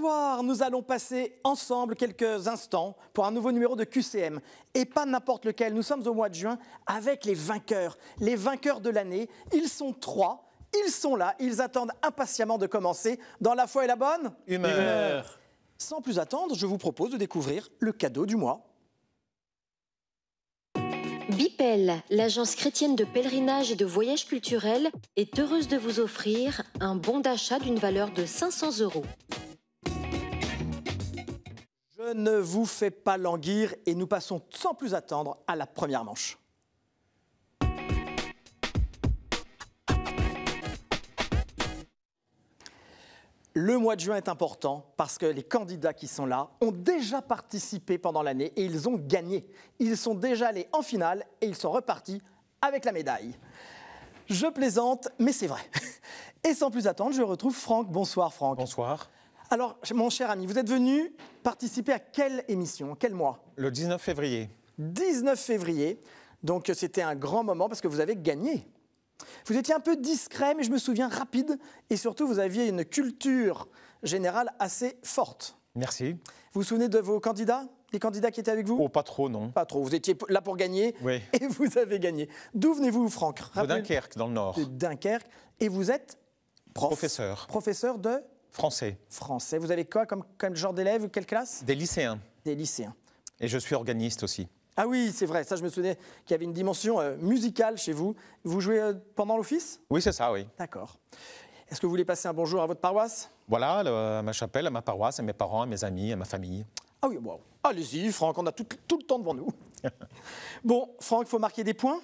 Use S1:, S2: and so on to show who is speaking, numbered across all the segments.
S1: Bonsoir, nous allons passer ensemble quelques instants pour un nouveau numéro de QCM. Et pas n'importe lequel, nous sommes au mois de juin avec les vainqueurs de l'année. Ils sont 3, ils sont là, ils attendent impatiemment de commencer. Dans la foi et la bonne
S2: humeur.
S1: Sans plus attendre, je vous propose de découvrir le cadeau du mois.
S3: Bipel, l'agence chrétienne de pèlerinage et de voyage culturel, est heureuse de vous offrir un bon d'achat d'une valeur de 500 €.
S1: Je ne vous fais pas languir et nous passons sans plus attendre à la première manche. Le mois de juin est important parce que les candidats qui sont là ont déjà participé pendant l'année et ils ont gagné. Ils sont déjà allés en finale et ils sont repartis avec la médaille. Je plaisante, mais c'est vrai. Et sans plus attendre, je retrouve Franck. Bonsoir Franck.
S2: Bonsoir.
S1: Alors, mon cher ami, vous êtes venu participer à quelle émission, quel mois?
S2: Le 19 février.
S1: 19 février. Donc, c'était un grand moment parce que vous avez gagné. Vous étiez un peu discret, mais je me souviens rapide. Et surtout, vous aviez une culture générale assez forte.
S2: Merci.
S1: Vous vous souvenez de vos candidats? Les candidats qui étaient avec vous?
S2: Oh, pas trop, non.
S1: Pas trop. Vous étiez là pour gagner.
S2: Oui.
S1: Et vous avez gagné. D'où venez-vous, Franck?
S2: De Dunkerque, dans le Nord.
S1: De Dunkerque. Et vous êtes
S2: Professeur.
S1: Professeur de
S2: Français.
S1: français. Vous avez quoi comme genre d'élèves? Quelle classe?
S2: Des lycéens.
S1: Des lycéens.
S2: Et je suis organiste aussi.
S1: Ah oui, c'est vrai. Ça, je me souvenais qu'il y avait une dimension musicale chez vous. Vous jouez pendant l'office?
S2: Oui, c'est ça, oui.
S1: D'accord. Est-ce que vous voulez passer un bonjour à votre paroisse?
S2: Voilà, à ma chapelle, à ma paroisse, à mes parents, à mes amis, à ma famille.
S1: Ah oui, wow. Allez-y, Franck, on a tout le temps devant nous. Bon, Franck, il faut marquer des points.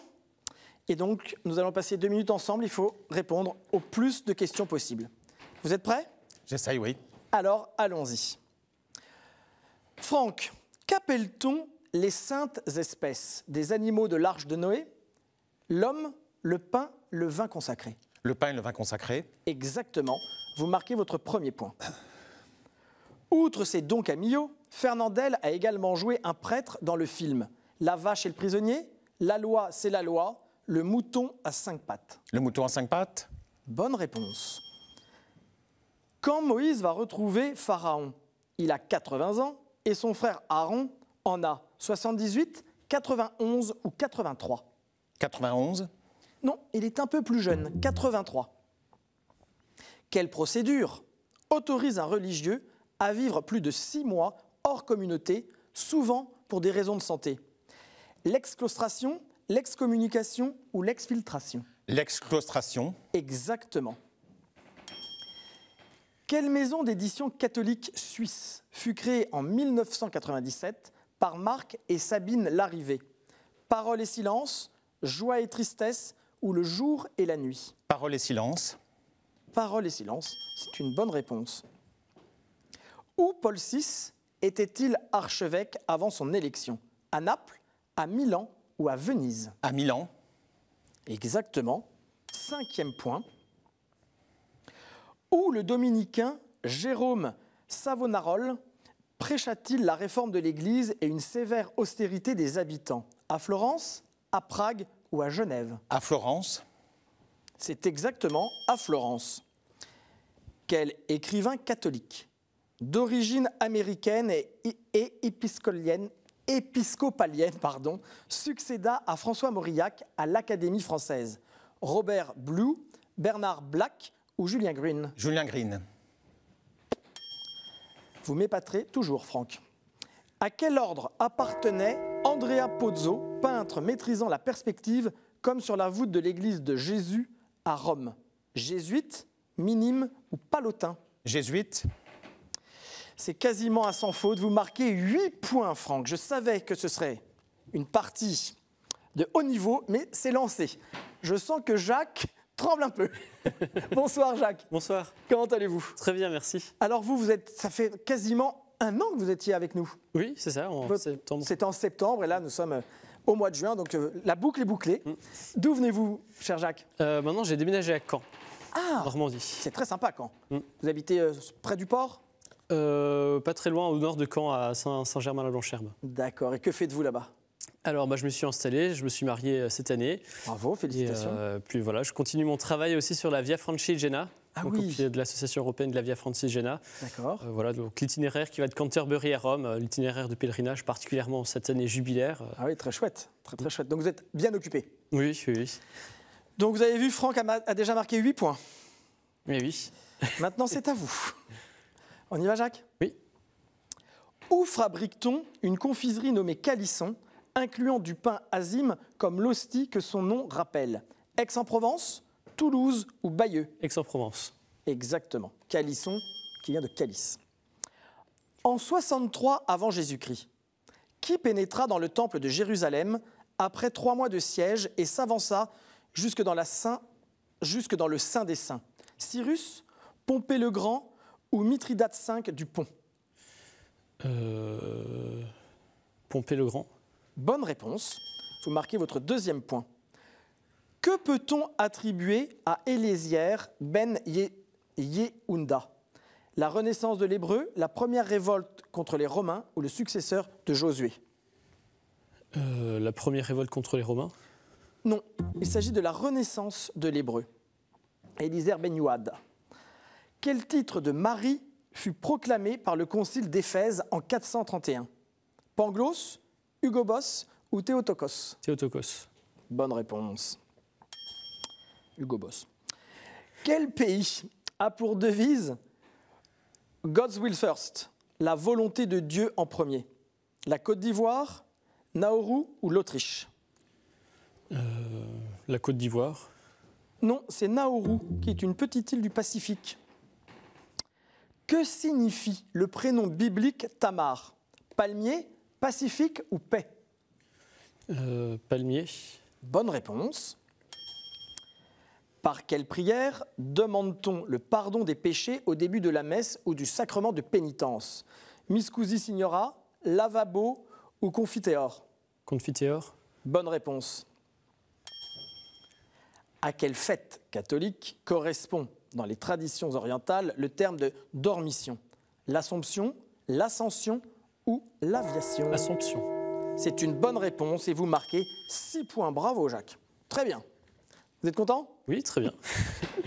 S1: Et donc, nous allons passer 2 minutes ensemble. Il faut répondre au plus de questions possibles. Vous êtes prêts?
S2: J'essaye, oui.
S1: Alors, allons-y. Franck, qu'appelle-t-on les saintes espèces des animaux de l'arche de Noé? L'homme, le pain, le vin consacré.
S2: Le pain et le vin consacré.
S1: Exactement. Vous marquez votre premier point. Outre ces dons Camillo, Fernandel a également joué un prêtre dans le film La vache et le prisonnier, La loi, c'est la loi, Le mouton à 5 pattes.
S2: Le mouton à 5 pattes.
S1: Bonne réponse. Quand Moïse va retrouver Pharaon, il a 80 ans et son frère Aaron en a 78, 91 ou 83.
S2: 91.
S1: Non, il est un peu plus jeune, 83. Quelle procédure autorise un religieux à vivre plus de 6 mois hors communauté, souvent pour des raisons de santé? L'exclaustration, l'excommunication ou l'exfiltration?
S2: L'exclaustration.
S1: Exactement. Quelle maison d'édition catholique suisse fut créée en 1997 par Marc et Sabine Larrivé? Parole et silence, joie et tristesse ou le jour et la nuit?
S2: Parole et silence.
S1: Parole et silence, c'est une bonne réponse. Où Paul VI était-il archevêque avant son élection? À Naples, à Milan ou à Venise?
S2: À Milan.
S1: Exactement. 5e point. Où le dominicain Jérôme Savonarole prêcha-t-il la réforme de l'Église et une sévère austérité des habitants? À Florence, à Prague ou à Genève?
S2: À Florence.
S1: C'est exactement à Florence. Quel écrivain catholique d'origine américaine et épiscopalienne, succéda à François Mauriac à l'Académie française? Robert Blue, Bernard Black ou Julien Green?
S2: Julien Green.
S1: Vous m'épaterez toujours, Franck. À quel ordre appartenait Andrea Pozzo, peintre maîtrisant la perspective, comme sur la voûte de l'église de Jésus à Rome? Jésuite, minime ou palotin?
S2: Jésuite.
S1: C'est quasiment à sans faute. Vous marquez 8 points, Franck. Je savais que ce serait une partie de haut niveau, mais c'est lancé. Je sens que Jacques tremble un peu. Bonsoir, Jacques.
S4: Bonsoir.
S1: Comment allez-vous?
S4: Très bien, merci.
S1: Alors ça fait quasiment 1 an que vous étiez avec nous.
S4: Oui, c'est ça, en septembre.
S1: C'était en septembre et là, nous sommes au mois de juin, donc la boucle est bouclée. D'où venez-vous, cher Jacques?
S4: Maintenant, j'ai déménagé à Caen,
S1: Ah,
S4: Normandie.
S1: c'est très sympa, Caen. Vous habitez près du port?
S4: Pas très loin, au nord de Caen, à Saint-Germain-la-Blancherbe.
S1: D'accord. Et que faites-vous là-bas?
S4: Alors, je me suis installé, je me suis marié cette année.
S1: Bravo, félicitations.
S4: Et, puis voilà, je continue mon travail aussi sur la Via Francigena, au pied de l'Association européenne de la Via Francigena.
S1: D'accord.
S4: Voilà, donc l'itinéraire qui va de Canterbury à Rome, l'itinéraire de pèlerinage, particulièrement cette année jubilaire.
S1: Ah oui, très chouette, très chouette. Donc vous êtes bien occupé.
S4: Oui, oui.
S1: Donc vous avez vu, Franck a déjà marqué 8 points.
S4: Oui.
S1: Maintenant, c'est à vous. On y va, Jacques?
S4: Oui.
S1: Où fabrique-t-on une confiserie nommée Calisson, incluant du pain azime comme l'hostie que son nom rappelle? Aix-en-Provence, Toulouse ou Bayeux?
S4: Aix-en-Provence.
S1: Exactement. Calisson, qui vient de Calice. En 63 avant Jésus-Christ, qui pénétra dans le temple de Jérusalem après 3 mois de siège et s'avança jusque dans le Saint des Saints? Cyrus, Pompée le Grand ou Mithridate V du Pont?
S4: Pompée le Grand.
S1: Bonne réponse. Vous marquez votre deuxième point. Que peut-on attribuer à Élésière ben Yehounda? La renaissance de l'hébreu, la première révolte contre les Romains ou le successeur de Josué?
S4: La première révolte contre les Romains?
S1: Non, il s'agit de la renaissance de l'hébreu. Élésière ben Yehounda. Quel titre de Marie fut proclamé par le concile d'Éphèse en 431? Pangloss, Hugobos ou Théotokos?
S4: Théotokos.
S1: Bonne réponse. Hugobos. Quel pays a pour devise God's will first, la volonté de Dieu en premier? La Côte d'Ivoire, Nauru ou l'Autriche?
S4: La Côte d'Ivoire.
S1: Non, c'est Nauru, qui est une petite île du Pacifique. Que signifie le prénom biblique Tamar? Palmier, pacifique ou paix?
S4: Palmier.
S1: Bonne réponse. Par quelle prière demande-t-on le pardon des péchés au début de la messe ou du sacrement de pénitence? Miscusi signora, lavabo ou confiteor?
S4: Confiteor.
S1: Bonne réponse. À quelle fête catholique correspond dans les traditions orientales le terme de dormition? L'Assomption, l'Ascension ou l'Aviation?
S4: Assomption.
S1: C'est une bonne réponse et vous marquez 6 points. Bravo, Jacques. Très bien. Vous êtes content?
S4: Oui, très bien.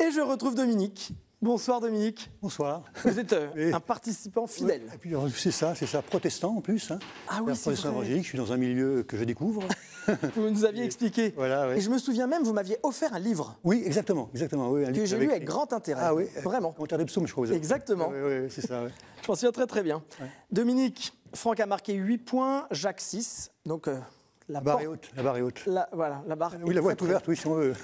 S1: Et je retrouve Dominique. Bonsoir Dominique.
S5: Bonsoir.
S1: Vous êtes un participant fidèle.
S5: Et puis c'est ça, protestant en plus. Hein.
S1: Ah oui, c'est
S5: protestant
S1: vrai.
S5: évangélique, je suis dans un milieu que je découvre.
S1: Vous nous aviez expliqué.
S5: Voilà, oui.
S1: Et je me souviens même, vous m'aviez offert un livre
S5: Oui, exactement. Oui,
S1: que j'ai lu avec grand intérêt.
S5: Ah oui,
S1: vraiment.
S5: Commentaire des psaumes, je crois.
S1: Exactement.
S5: Oui, c'est ça. Oui.
S1: Je m'en souviens très très bien.
S5: Ouais.
S1: Dominique, Franck a marqué 8 points, Jacques 6. Donc
S5: La barre est haute.
S1: Voilà, la barre.
S5: Oui, la voie est ouverte, oui, si on veut.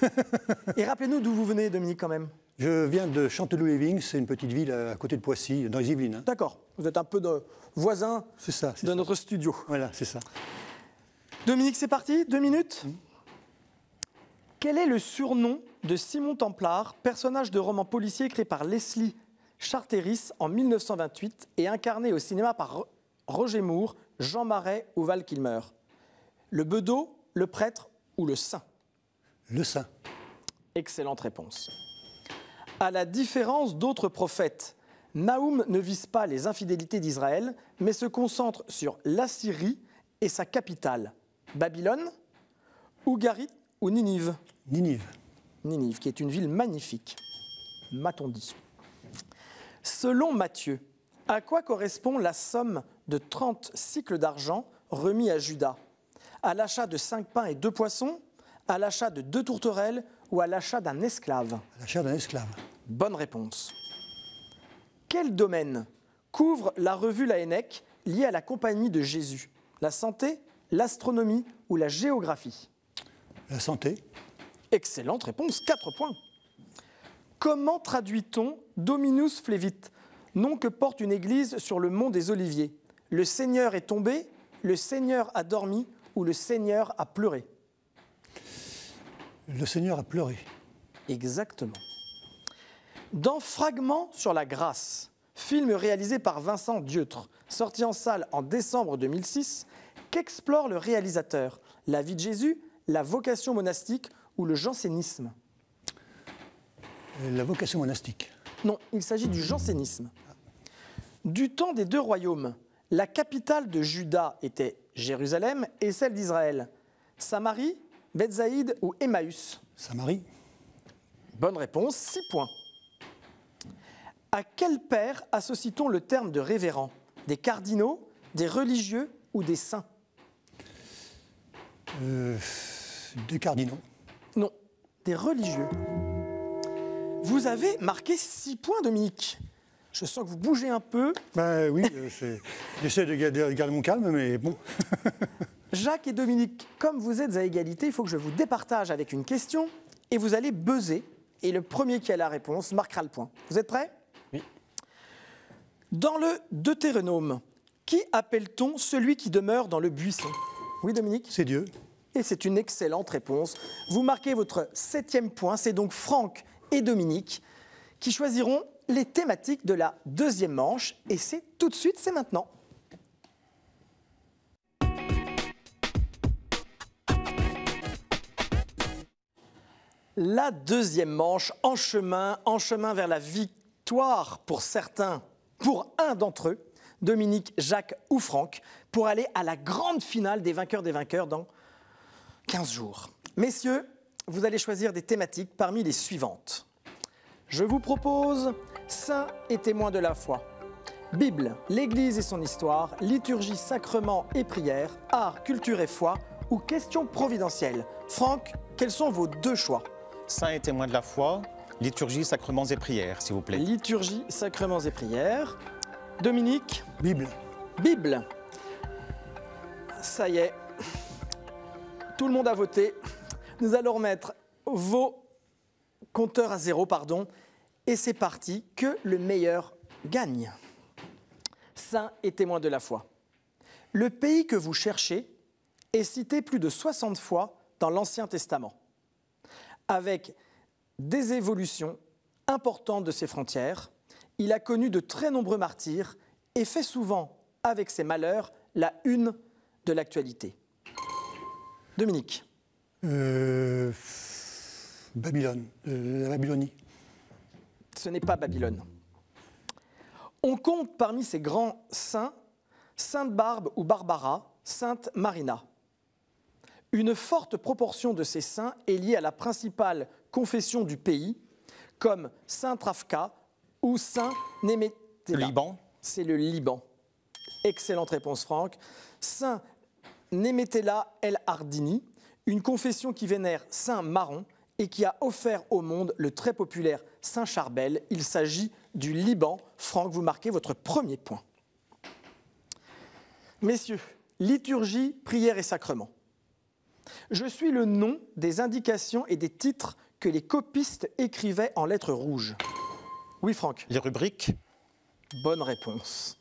S1: Et rappelez-nous d'où vous venez, Dominique, quand même.
S5: Je viens de Chanteloup-les-Vignes, c'est une petite ville à côté de Poissy, dans les Yvelines. Hein.
S1: D'accord. Vous êtes un peu de voisin de notre studio.
S5: Voilà, c'est ça.
S1: Dominique, c'est parti, 2 minutes. Quel est le surnom de Simon Templar, personnage de roman policier créé par Leslie Charteris en 1928 et incarné au cinéma par Roger Moore, Jean Marais ou Val Kilmer? Le bedeau, le prêtre ou le saint?
S5: Le saint.
S1: Excellente réponse. À la différence d'autres prophètes, Naoum ne vise pas les infidélités d'Israël, mais se concentre sur l'Assyrie et sa capitale, Babylone, Ougarit ou Ninive?
S5: Ninive.
S1: Ninive, qui est une ville magnifique, m'a-t-on dit. Selon Matthieu, à quoi correspond la somme de 30 cycles d'argent remis à Judas? À l'achat de 5 pains et 2 poissons, à l'achat de 2 tourterelles ou à l'achat d'un esclave?
S5: À l'achat d'un esclave.
S1: Bonne réponse. Quel domaine couvre la revue Laennec liée à la compagnie de Jésus? La santé, l'astronomie ou la géographie?
S5: La santé.
S1: Excellente réponse, 4 points. Comment traduit-on Dominus Flevit, nom que porte une église sur le mont des Oliviers? Le Seigneur est tombé, le Seigneur a dormi ou le Seigneur a pleuré?
S5: Le Seigneur a pleuré.
S1: Exactement. Dans Fragments sur la grâce, film réalisé par Vincent Dieutre, sorti en salle en décembre 2006, qu'explore le réalisateur? La vie de Jésus, la vocation monastique ou le jansénisme?
S5: La vocation monastique.
S1: Non, il s'agit du jansénisme. Du temps des 2 royaumes, la capitale de Juda était Jérusalem et celle d'Israël? Samarie, Bethsaïde ou Emmaüs?
S5: Samarie.
S1: Bonne réponse, 6 points. À quel père associe-t-on le terme de révérend? Des cardinaux, des religieux ou des saints?
S5: Des cardinaux.
S1: Non, des religieux. Vous avez marqué 6 points, Dominique. Je sens que vous bougez un peu.
S5: Ben oui, j'essaie de garder mon calme, mais bon.
S1: Jacques et Dominique, comme vous êtes à égalité, il faut que je vous départage avec une question et vous allez buzzer. Et le premier qui a la réponse marquera le point. Vous êtes prêts?
S4: Oui.
S1: Dans le Deutéronome, qui appelle-t-on celui qui demeure dans le buisson? Oui, Dominique?
S5: C'est Dieu.
S1: Et c'est une excellente réponse. Vous marquez votre 7e point. C'est donc Franck et Dominique qui choisiront les thématiques de la deuxième manche. Et c'est tout de suite, c'est maintenant. La deuxième manche, en chemin vers la victoire pour certains, pour un d'entre eux, Dominique, Jacques ou Franck, pour aller à la grande finale des vainqueurs dans 15 jours. Messieurs, vous allez choisir des thématiques parmi les suivantes. Je vous propose Saints et témoins de la foi, Bible, l'Église et son histoire, liturgie, sacrements et prières, art, culture et foi ou questions providentielles. Franck, quels sont vos 2 choix?
S2: Saints et témoins de la foi, liturgie, sacrements et prières, s'il vous plaît.
S1: Liturgie, sacrements et prières. Dominique?
S5: Bible.
S1: Bible. Ça y est. Tout le monde a voté. Nous allons remettre vos compteurs à 0, et c'est parti, que le meilleur gagne. Saints et témoins de la foi. Le pays que vous cherchez est cité plus de 60 fois dans l'Ancien Testament, avec des évolutions importantes de ses frontières. Il a connu de très nombreux martyrs et fait souvent, avec ses malheurs, la une de l'actualité. Dominique?
S5: Babylone, la Babylonie.
S1: Ce n'est pas Babylone. On compte parmi ces grands saints Sainte Barbe ou Barbara, Sainte Marina. Une forte proportion de ces saints est liée à la principale confession du pays, comme Saint Rafka ou Saint Néméthéla.
S2: Le Liban?
S1: C'est le Liban. Excellente réponse, Franck. Saint Néméthéla El Ardini, une confession qui vénère Saint Maron et qui a offert au monde le très populaire Saint Charbel. Il s'agit du Liban. Franck, vous marquez votre premier point. Messieurs, liturgie, prière et sacrement. Je suis le nom des indications et des titres que les copistes écrivaient en lettres rouges. Oui, Franck?
S2: Les rubriques?
S1: Bonne réponse.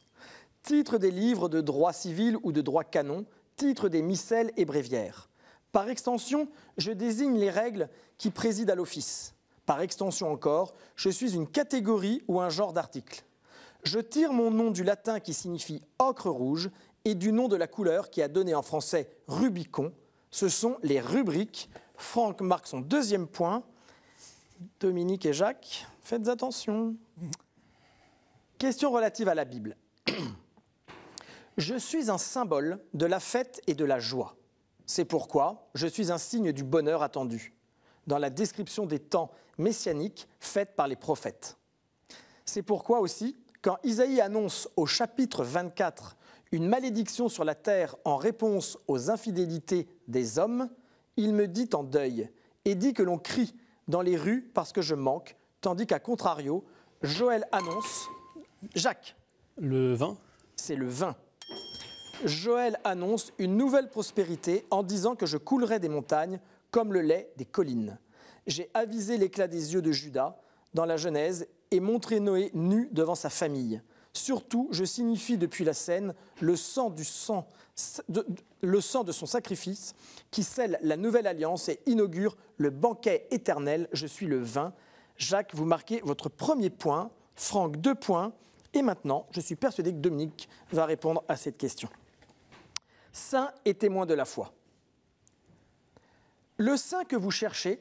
S1: Titre des livres de droit civil ou de droit canon, titre des missels et bréviaires. Par extension, je désigne les règles qui président à l'office. Par extension encore, je suis une catégorie ou un genre d'article. Je tire mon nom du latin qui signifie ocre rouge et du nom de la couleur qui a donné en français Rubicon. Ce sont les rubriques. Franck marque son deuxième point. Dominique et Jacques, faites attention. Question relative à la Bible. Je suis un symbole de la fête et de la joie. C'est pourquoi je suis un signe du bonheur attendu, dans la description des temps messianiques faite par les prophètes. C'est pourquoi aussi, quand Isaïe annonce au chapitre 24 une malédiction sur la terre en réponse aux infidélités des hommes, il me dit en deuil et dit que l'on crie dans les rues parce que je manque, tandis qu'à contrario, Joël annonce... Jacques.
S4: Le vin?
S1: C'est le vin. Joël annonce une nouvelle prospérité en disant que je coulerai des montagnes comme le lait des collines. J'ai avisé l'éclat des yeux de Judas dans la Genèse et montré Noé nu devant sa famille. Surtout, je signifie depuis la scène le sang de son sacrifice qui scelle la nouvelle alliance et inaugure le banquet éternel. Je suis le vin. Jacques, vous marquez votre premier point. Franck, 2 points. Et maintenant, je suis persuadé que Dominique va répondre à cette question. Saint et témoin de la foi. Le saint que vous cherchez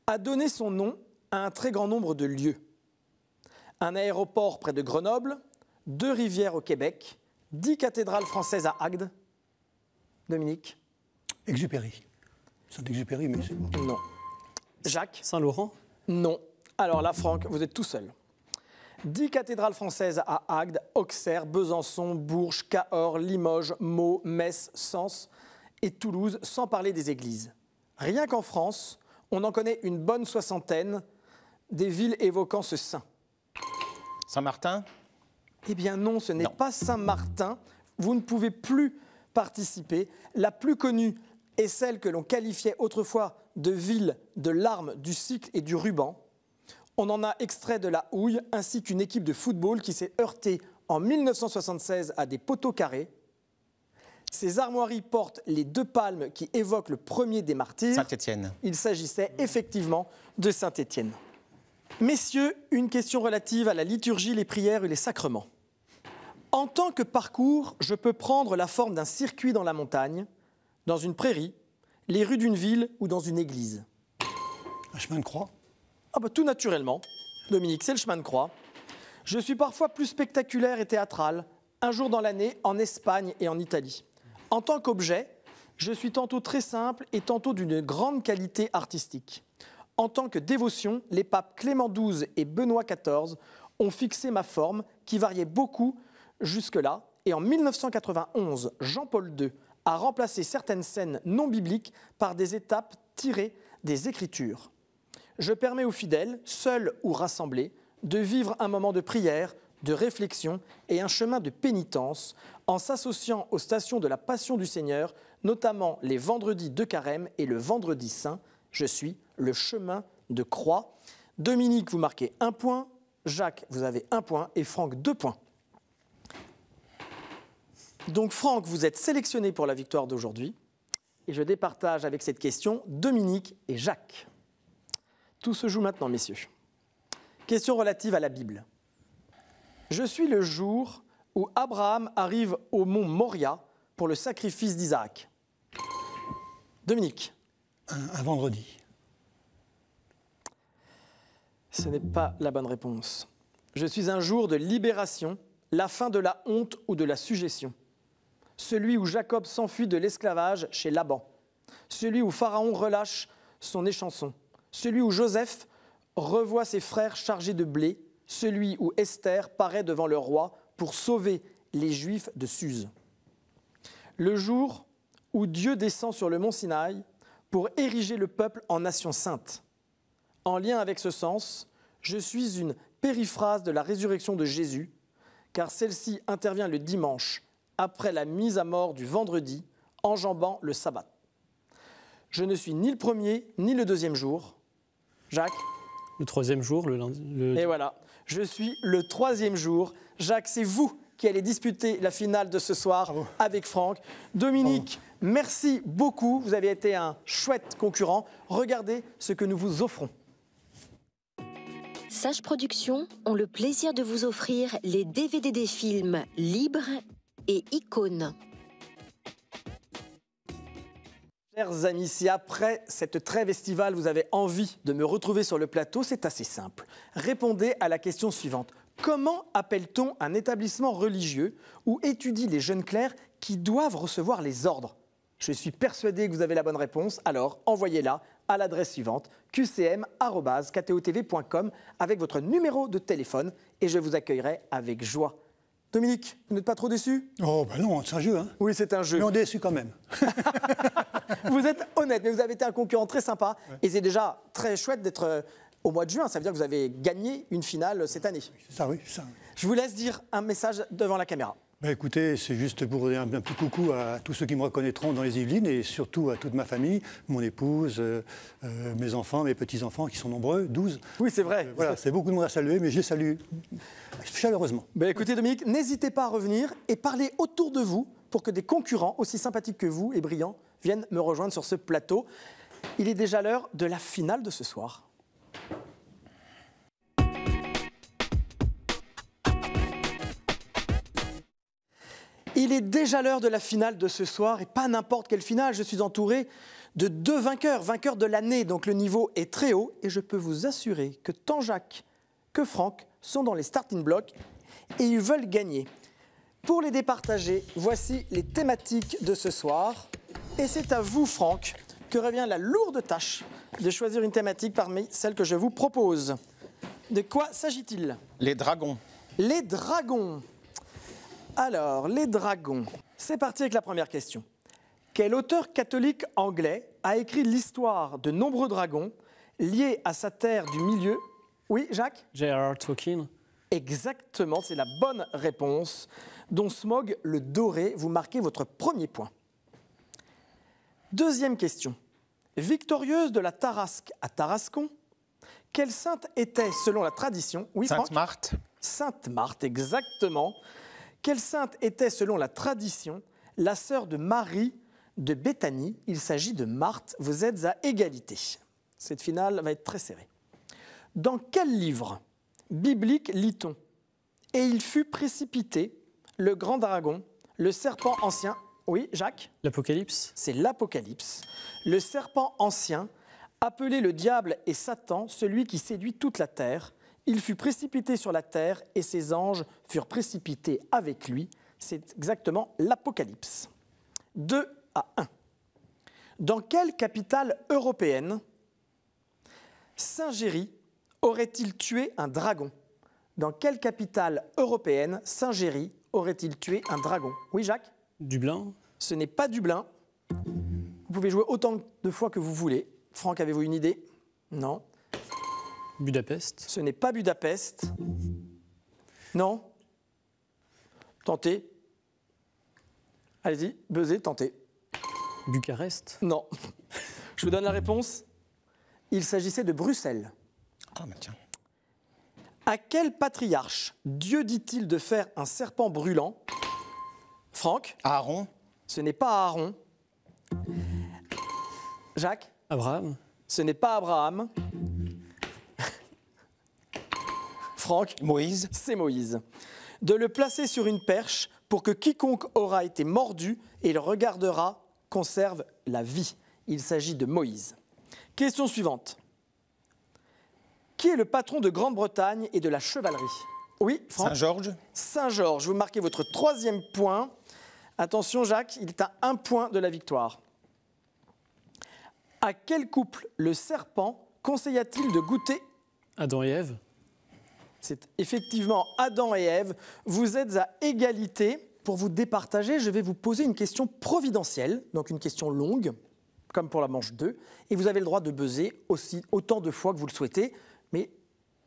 S1: a donné son nom à un très grand nombre de lieux. Un aéroport près de Grenoble, 2 rivières au Québec, 10 cathédrales françaises à Agde. Dominique?
S5: Exupéry. Saint-Exupéry, mais c'est bon.
S1: Non. Jacques?
S4: Saint-Laurent?
S1: Non. Alors là, Franck, vous êtes tout seul. 10 cathédrales françaises à Agde, Auxerre, Besançon, Bourges, Cahors, Limoges, Meaux, Metz, Sens et Toulouse, sans parler des églises. Rien qu'en France, on en connaît une bonne soixantaine des villes évoquant ce saint.
S2: Saint-Martin?
S1: Eh bien non, ce n'est
S2: Non.
S1: pas Saint-Martin. Vous ne pouvez plus participer. La plus connue est celle que l'on qualifiait autrefois de ville de l'arme, du cycle et du ruban. On en a extrait de la houille, ainsi qu'une équipe de football qui s'est heurtée en 1976 à des poteaux carrés. Ces armoiries portent les 2 palmes qui évoquent le premier des martyrs.
S2: Saint-Étienne.
S1: Il s'agissait effectivement de Saint-Étienne. Messieurs, une question relative à la liturgie, les prières et les sacrements. En tant que parcours, je peux prendre la forme d'un circuit dans la montagne, dans une prairie, les rues d'une ville ou dans une église.
S5: Un chemin de croix.
S1: Ah bah, tout naturellement, Dominique, c'est le chemin de croix. Je suis parfois plus spectaculaire et théâtral, un jour dans l'année, en Espagne et en Italie. En tant qu'objet, je suis tantôt très simple et tantôt d'une grande qualité artistique. En tant que dévotion, les papes Clément XII et Benoît XIV ont fixé ma forme, qui variait beaucoup jusque-là. Et en 1991, Jean-Paul II a remplacé certaines scènes non bibliques par des étapes tirées des Écritures. Je permets aux fidèles, seuls ou rassemblés, de vivre un moment de prière, de réflexion et un chemin de pénitence en s'associant aux stations de la Passion du Seigneur, notamment les vendredis de Carême et le vendredi saint. Je suis le chemin de croix. Dominique, vous marquez 1 point. Jacques, vous avez 1 point. Et Franck, 2 points. Donc Franck, vous êtes sélectionné pour la victoire d'aujourd'hui. Et je départage avec cette question Dominique et Jacques. Tout se joue maintenant, messieurs. Question relative à la Bible. Je suis le jour où Abraham arrive au mont Moria pour le sacrifice d'Isaac. Dominique.
S5: Un vendredi.
S1: Ce n'est pas la bonne réponse. Je suis un jour de libération, la fin de la honte ou de la sujétion. Celui où Jacob s'enfuit de l'esclavage chez Laban. Celui où Pharaon relâche son échanson. Celui où Joseph revoit ses frères chargés de blé. Celui où Esther paraît devant le roi pour sauver les Juifs de Suse. Le jour où Dieu descend sur le mont Sinaï pour ériger le peuple en nation sainte. En lien avec ce sens, je suis une périphrase de la résurrection de Jésus, car celle-ci intervient le dimanche, après la mise à mort du vendredi, enjambant le sabbat. Je ne suis ni le premier ni le deuxième jour. Jacques?
S4: Le 3e jour, le lundi.
S1: Et voilà, je suis le 3e jour. Jacques, c'est vous qui allez disputer la finale de ce soir avec Franck. Dominique, merci beaucoup. Vous avez été un chouette concurrent. Regardez ce que nous vous offrons.
S3: Sage Productions ont le plaisir de vous offrir les DVD des films Libre et Icône.
S1: Chers amis, si après cette trêve estivale, vous avez envie de me retrouver sur le plateau, c'est assez simple. Répondez à la question suivante. Comment appelle-t-on un établissement religieux où étudient les jeunes clercs qui doivent recevoir les ordres? Je suis persuadé que vous avez la bonne réponse, alors envoyez-la à l'adresse suivante, qcm@ktotv.com avec votre numéro de téléphone et je vous accueillerai avec joie. Dominique, vous n'êtes pas trop déçu?
S5: Oh, ben non, c'est un jeu, hein.
S1: Oui, c'est un jeu.
S5: Mais on est déçu quand même.
S1: Vous êtes honnête, mais vous avez été un concurrent très sympa. Ouais. Et c'est déjà très chouette d'être au mois de juin. Ça veut dire que vous avez gagné une finale cette année.
S5: C'est ça, oui, c'est ça.
S1: Je vous laisse dire un message devant la caméra.
S5: Ben écoutez, c'est juste pour dire un petit coucou à tous ceux qui me reconnaîtront dans les Yvelines et surtout à toute ma famille, mon épouse, mes enfants, mes petits-enfants qui sont nombreux, 12.
S1: Oui, c'est vrai.
S5: Voilà, c'est beaucoup de monde à saluer, mais je les salue chaleureusement.
S1: Ben écoutez Dominique, n'hésitez pas à revenir et parler autour de vous pour que des concurrents aussi sympathiques que vous et brillants viennent me rejoindre sur ce plateau. Il est déjà l'heure de la finale de ce soir. Il est déjà l'heure de la finale de ce soir, et pas n'importe quelle finale. Je suis entouré de 2 vainqueurs, vainqueurs de l'année, donc le niveau est très haut. Et je peux vous assurer que tant Jacques que Franck sont dans les starting blocks et ils veulent gagner Pour les départager, voici les thématiques de ce soir. Et c'est à vous, Franck, que revient la lourde tâche de choisir une thématique parmi celles que je vous propose. De quoi s'agit-il?
S2: Les dragons.
S1: Les dragons. Alors, les dragons. C'est parti avec la première question. Quel auteur catholique anglais a écrit l'histoire de nombreux dragons liés à sa terre du milieu? Oui, Jacques?
S4: J.R.R. Tolkien.
S1: Exactement, c'est la bonne réponse. Dont Smaug le Doré, vous marquez votre premier point. Deuxième question. Victorieuse de la Tarasque à Tarascon, quelle sainte était, selon la tradition... Oui,
S2: Sainte
S1: Franck?
S2: Marthe.
S1: Sainte Marthe, exactement. Quelle sainte était, selon la tradition, la sœur de Marie de Béthanie? Il s'agit de Marthe. Vous êtes à égalité. Cette finale va être très serrée. Dans quel livre biblique lit-on? Et il fut précipité, le grand dragon, le serpent ancien... Oui, Jacques?
S4: L'Apocalypse.
S1: C'est l'Apocalypse. Le serpent ancien, appelé le diable et Satan, celui qui séduit toute la terre, il fut précipité sur la terre et ses anges furent précipités avec lui. C'est exactement l'Apocalypse. 2-1. Dans quelle capitale européenne Saint-Géry aurait-il tué un dragon? Dans quelle capitale européenne Saint-Géry aurait-il tué un dragon? Oui, Jacques?
S4: Dublin.
S1: Ce n'est pas Dublin. Vous pouvez jouer autant de fois que vous voulez. Franck, avez-vous une idée? Non.
S4: Budapest.
S1: Ce n'est pas Budapest. Non. Tentez. Allez-y, buzzez, tentez.
S4: Bucarest.
S1: Non. Je vous donne la réponse. Il s'agissait de Bruxelles.
S2: Ah, bah tiens.
S1: À quel patriarche Dieu dit-il de faire un serpent brûlant? Franck?
S2: Aaron.
S1: Ce n'est pas Aaron. Jacques?
S4: Abraham.
S1: Ce n'est pas Abraham. Franck?
S2: Moïse.
S1: C'est Moïse. De le placer sur une perche pour que quiconque aura été mordu et le regardera conserve la vie. Il s'agit de Moïse. Question suivante. Qui est le patron de Grande-Bretagne et de la chevalerie? Oui, Franck?
S2: Saint-Georges.
S1: Saint-Georges. Vous marquez votre troisième point. Attention, Jacques, il est à 1 point de la victoire. À quel couple le serpent conseilla-t-il de goûter?
S4: Adam et Ève.
S1: C'est effectivement Adam et Ève. Vous êtes à égalité. Pour vous départager, je vais vous poser une question providentielle, donc une question longue, comme pour la manche 2. Et vous avez le droit de buzzer autant de fois que vous le souhaitez, mais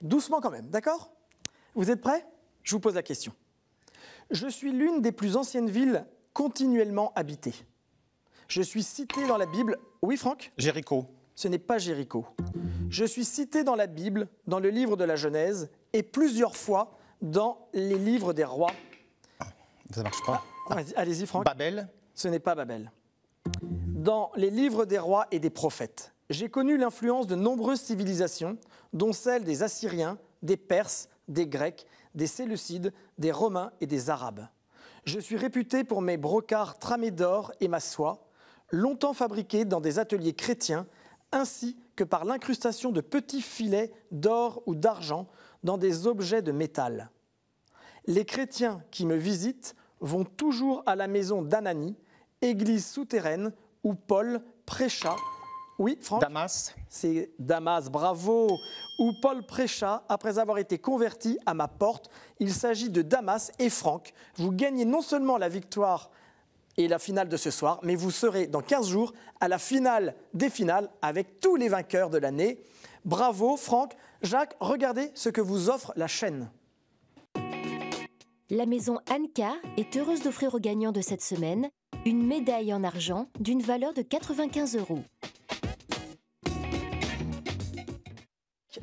S1: doucement quand même, d'accord? Vous êtes prêts? Je vous pose la question. Je suis l'une des plus anciennes villes continuellement habitées. Je suis cité dans la Bible... Oui, Franck?
S2: Jéricho.
S1: Ce n'est pas Jéricho. Je suis cité dans la Bible, dans le livre de la Genèse, et plusieurs fois dans les livres des rois.
S2: Ça marche pas.
S1: Allez-y, Franck.
S2: Babel.
S1: Ce n'est pas Babel. Dans les livres des rois et des prophètes, j'ai connu l'influence de nombreuses civilisations, dont celle des Assyriens, des Perses, des Grecs, des Séleucides, des Romains et des Arabes. Je suis réputé pour mes brocarts tramés d'or et ma soie, longtemps fabriqués dans des ateliers chrétiens, ainsi que par l'incrustation de petits filets d'or ou d'argent dans des objets de métal. Les chrétiens qui me visitent vont toujours à la maison d'Ananie, église souterraine où Paul prêcha. Oui, Franck?
S2: Damas.
S1: C'est Damas, bravo. Où Paul prêcha après avoir été converti à ma porte. Il s'agit de Damas et Franck. Vous gagnez non seulement la victoire et la finale de ce soir, mais vous serez dans 15 jours à la finale des finales avec tous les vainqueurs de l'année. Bravo, Franck. Jacques, regardez ce que vous offre la chaîne.
S3: La maison Anka est heureuse d'offrir aux gagnants de cette semaine une médaille en argent d'une valeur de 95 €.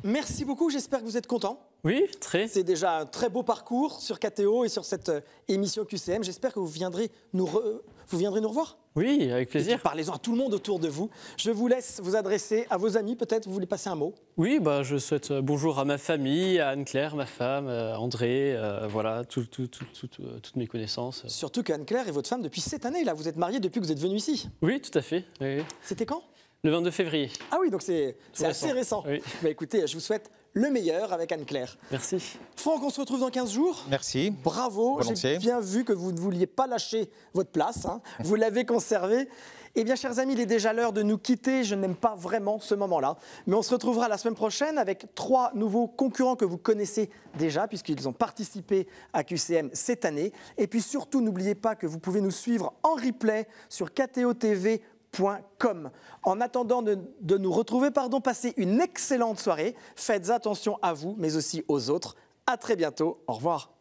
S1: Merci beaucoup, j'espère que vous êtes contents.
S4: Oui, très.
S1: C'est déjà un très beau parcours sur KTO et sur cette émission QCM. J'espère que vous viendrez nous revoir.
S4: Oui, avec plaisir.
S1: Parlez-en à tout le monde autour de vous. Je vous laisse vous adresser à vos amis, peut-être vous voulez passer un mot.
S4: Oui, je souhaite bonjour à ma famille, à Anne-Claire, ma femme, André, voilà, toutes mes connaissances.
S1: Surtout qu'Anne-Claire est votre femme depuis cette année, là. Vous êtes mariés depuis que vous êtes venus ici.
S4: Oui, tout à fait. Oui.
S1: C'était quand?
S4: Le 22 février.
S1: Ah oui, donc c'est assez récent.
S4: Oui.
S1: Écoutez, je vous souhaite le meilleur avec Anne-Claire.
S4: Merci.
S1: Franck, on se retrouve dans 15 jours.
S2: Merci.
S1: Bravo, j'ai
S2: Volontiers.
S1: bien vu que vous ne vouliez pas lâcher votre place, hein. Vous l'avez conservée. Eh bien, chers amis, il est déjà l'heure de nous quitter. Je n'aime pas vraiment ce moment-là. Mais on se retrouvera la semaine prochaine avec 3 nouveaux concurrents que vous connaissez déjà, puisqu'ils ont participé à QCM cette année. Et puis surtout, n'oubliez pas que vous pouvez nous suivre en replay sur ktotv.com. En attendant de nous retrouver, passez une excellente soirée. Faites attention à vous, mais aussi aux autres. À très bientôt. Au revoir.